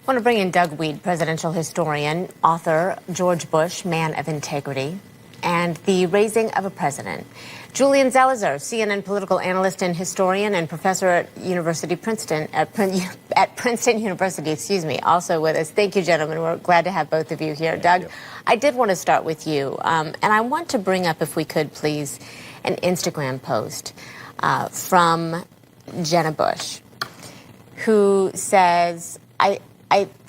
I want to bring in Doug Wead, presidential historian, author, George Bush, Man of Integrity, and The Raising of a President. Julian Zelizer, CNN political analyst and historian and professor at Princeton University, also with us. Thank you, gentlemen. We're glad to have both of you here. Doug, I did want to start with you, and I want to bring up, if we could, please, an Instagram post from Jenna Bush, who says,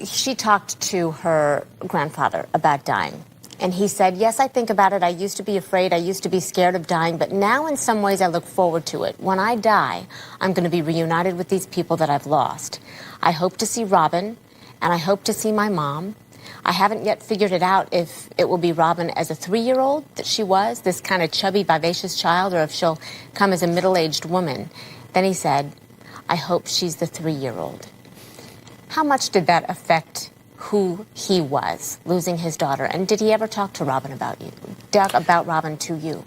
she talked to her grandfather about dying. And he said, yes, I think about it. I used to be afraid. I used to be scared of dying. But now, in some ways, I look forward to it. When I die, I'm going to be reunited with these people that I've lost. I hope to see Robin, and I hope to see my mom. I haven't yet figured it out if it will be Robin as a 3-year-old that she was, this kind of chubby, vivacious child, or if she'll come as a middle-aged woman. Then he said, I hope she's the 3-year-old. How much did that affect who he was, losing his daughter? And did he ever talk to Robin about you, Doug, about Robin to you?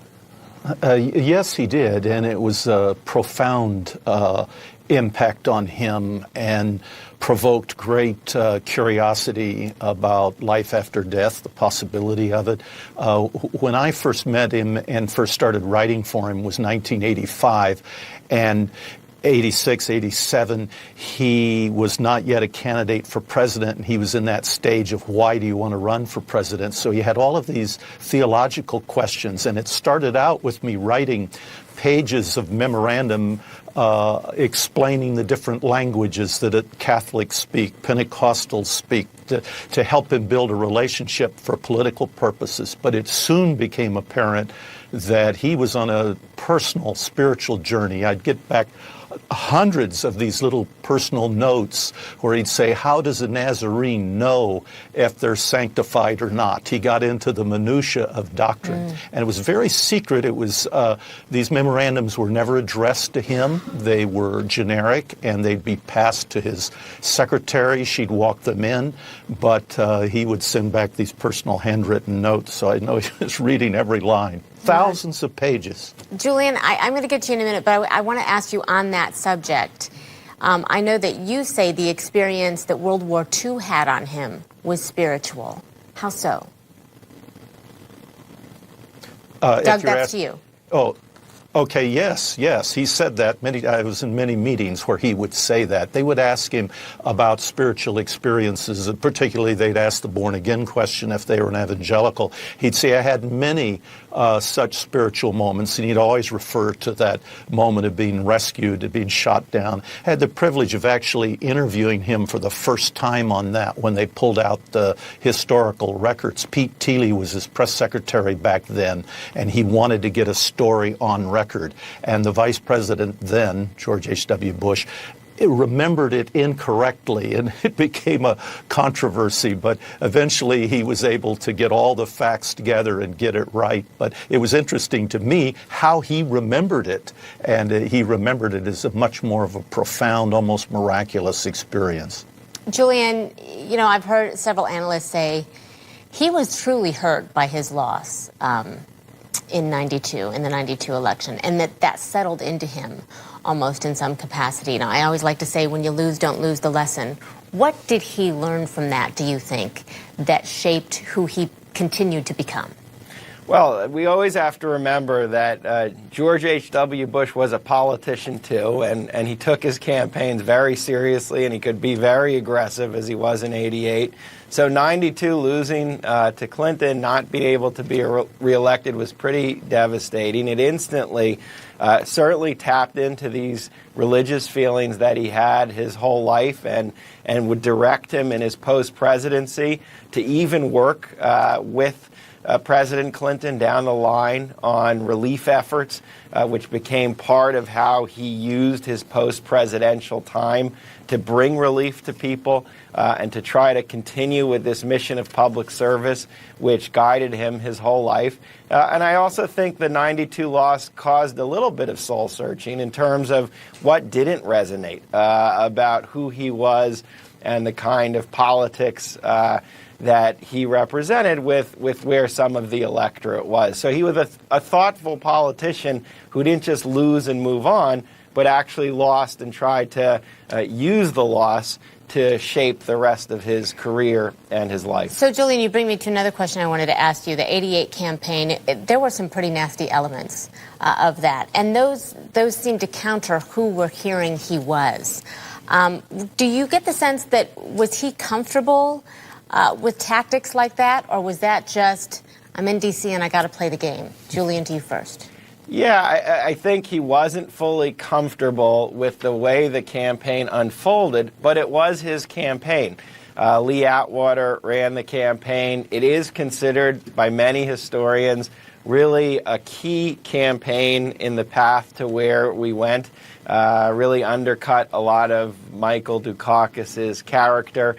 Yes, he did, and it was a profound impact on him and provoked great curiosity about life after death, the possibility of it. When I first met him and first started writing for him was 1985, and 86, 87, he was not yet a candidate for president, and he was in that stage of why do you want to run for president? So he had all of these theological questions, and it started out with me writing pages of memorandum explaining the different languages that Catholics speak, Pentecostals speak, to help him build a relationship for political purposes. But it soon became apparent that he was on a personal, spiritual journey. I'd get back hundreds of these little personal notes where he'd say, how does a Nazarene know if they're sanctified or not? He got into the minutia of doctrine. And it was very secret. It was, these memorandums were never addressed to him. They were generic, and they'd be passed to his secretary. She'd walk them in, but he would send back these personal handwritten notes. So I know he was reading every line. Thousands of pages. Julian, I'm going to get to you in a minute, but I want to ask you on that subject. I know that you say the experience that World War II had on him was spiritual. How so? Doug, that's to you. Oh, okay, yes. He said that. I was in many meetings where he would say that. They would ask him about spiritual experiences, and particularly they'd ask the born-again question if they were an evangelical. He'd say, I had many such spiritual moments, and he'd always refer to that moment of being rescued, of being shot down. I had the privilege of actually interviewing him for the first time on that when they pulled out the historical records. Pete Teeley was his press secretary back then, and he wanted to get a story on record. And the vice president then, George H.W. Bush, remembered it incorrectly, and it became a controversy. But eventually he was able to get all the facts together and get it right. But it was interesting to me how he remembered it, and he remembered it as a much more of a profound, almost miraculous experience. Julian, you know, I've heard several analysts say he was truly hurt by his loss in the 92 election, and that settled into him almost in some capacity. Now, I always like to say, when you lose, don't lose the lesson. What did he learn from that, do you think, that shaped who he continued to become? Well, we always have to remember that George H.W. Bush was a politician, too, and he took his campaigns very seriously, and he could be very aggressive, as he was in '88. So 92, losing to Clinton, not being able to be reelected was pretty devastating. It instantly certainly tapped into these religious feelings that he had his whole life, and would direct him in his post-presidency to even work with President Clinton down the line on relief efforts, which became part of how he used his post-presidential time to bring relief to people and to try to continue with this mission of public service, which guided him his whole life. And I also think the 92 loss caused a little bit of soul-searching in terms of what didn't resonate about who he was and the kind of politics that he represented with where some of the electorate was. So he was a thoughtful politician who didn't just lose and move on, but actually lost and tried to use the loss to shape the rest of his career and his life. So, Julian, you bring me to another question I wanted to ask you. The '88 campaign, there were some pretty nasty elements of that, and those seem to counter who we're hearing he was. Do you get the sense that was he comfortable with tactics like that, or was that just, I'm in D.C. and I got to play the game? Julian, to you first. Yeah, I think he wasn't fully comfortable with the way the campaign unfolded, but it was his campaign. Lee Atwater ran the campaign. It is considered by many historians really a key campaign in the path to where we went. Really undercut a lot of Michael Dukakis's character.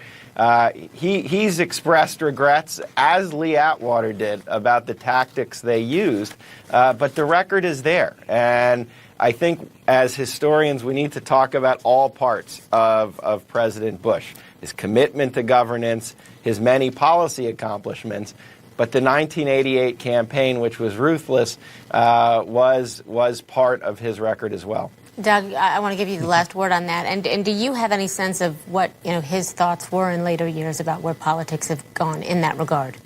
He's expressed regrets, as Lee Atwater did, about the tactics they used, but the record is there. And I think as historians, we need to talk about all parts of President Bush, his commitment to governance, his many policy accomplishments. But the 1988 campaign, which was ruthless, was part of his record as well. Doug, I want to give you the last word on that. And do you have any sense of what his thoughts were in later years about where politics have gone in that regard?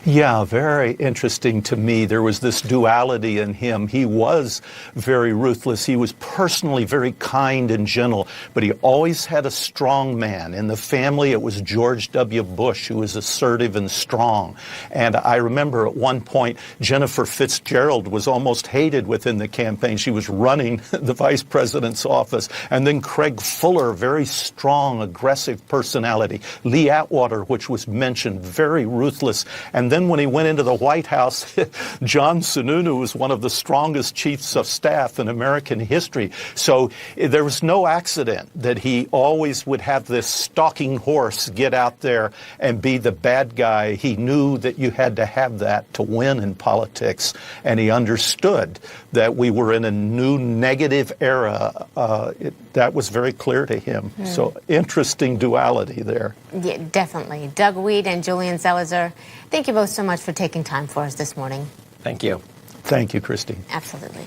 Yeah, very interesting to me. There was this duality in him. He was very ruthless. He was personally very kind and gentle, but he always had a strong man. In the family, it was George W. Bush who was assertive and strong. And I remember at one point, Jennifer Fitzgerald was almost hated within the campaign. She was running the vice president's office. And then Craig Fuller, very strong, aggressive personality. Lee Atwater, which was mentioned, very ruthless. And then when he went into the White House, John Sununu was one of the strongest chiefs of staff in American history. So there was no accident that he always would have this stalking horse get out there and be the bad guy. He knew that you had to have that to win in politics. And he understood that we were in a new negative era. That was very clear to him. So interesting duality there. Yeah, definitely. Doug Wead and Julian Zelizer, thank you both so much for taking time for us this morning. Thank you. Thank you, Christi. Absolutely.